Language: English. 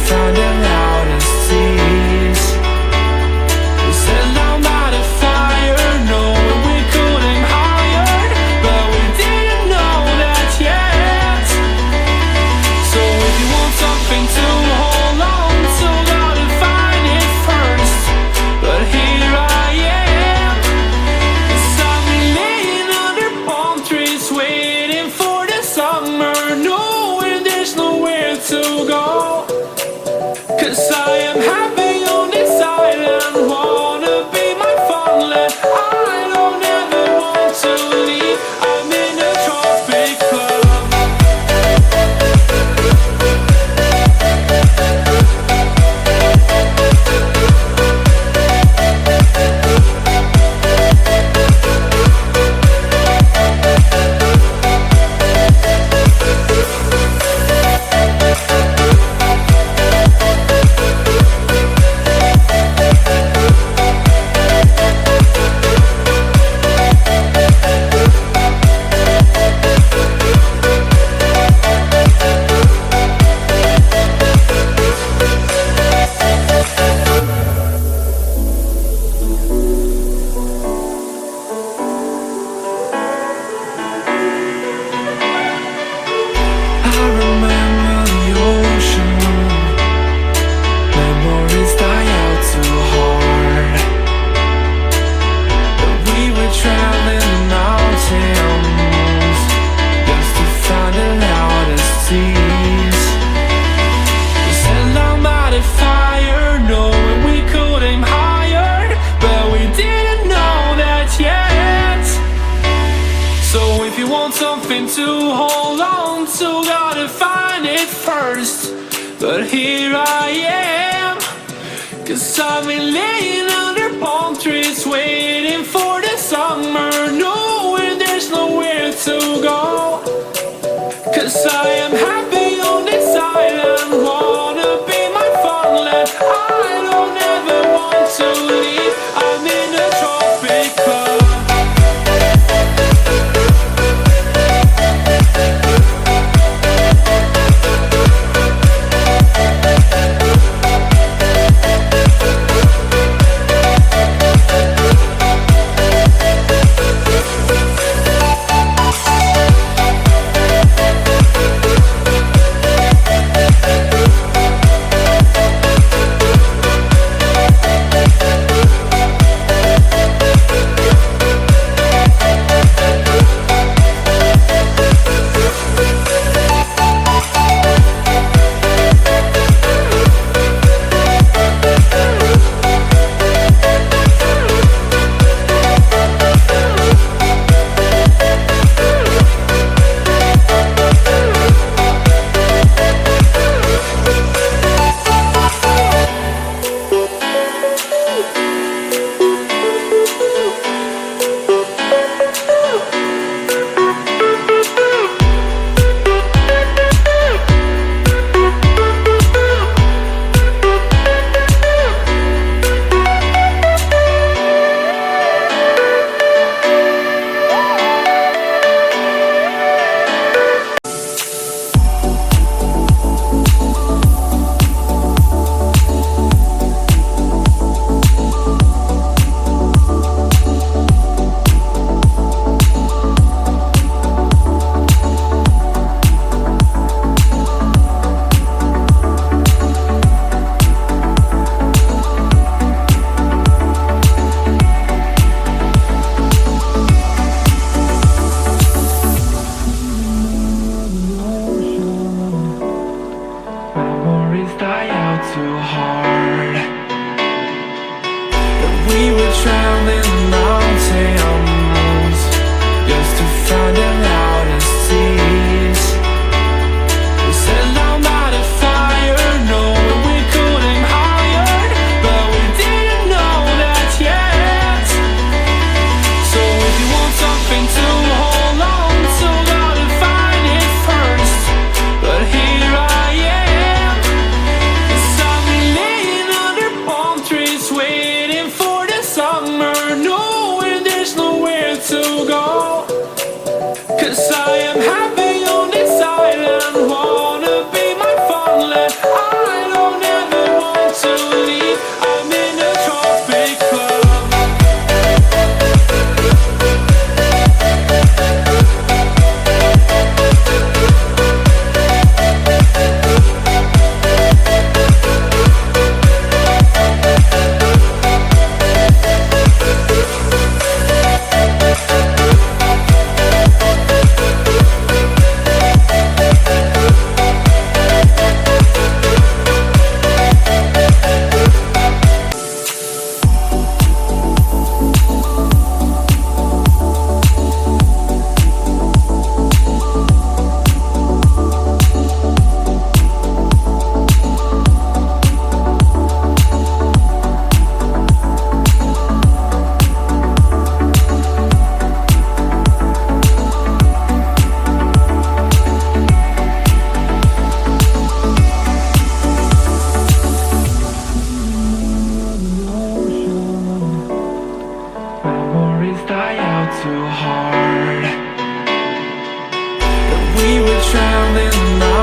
find the loudest tears. We set down by the fire, knowing we could aim higher, but we didn't know that yet. So if you want something to hold on to, gotta find it first. But here I am, 'cause I've been laying under palm trees, waiting for the summer, knowing there's nowhere to go. 'Cause I am happy on this island, wanna be my farmland. I don't ever want to leave, I'm in a tropic club. I remember the ocean, memories die out too hard. But we were traveling the mountains just to find the loudest tears. We sat down by the fire, knowing we could aim higher, but we didn't know that yet. So if you want something to hold on to, gotta find it first. But here I am, 'cause I've been laying under palm trees, waiting for the summer, knowing there's nowhere to go. 'Cause I am happy on this island, wanna be my farmland. I don't ever want to leave, I'm in a tropic club. Waiting for the summer, knowing there's no were traveling the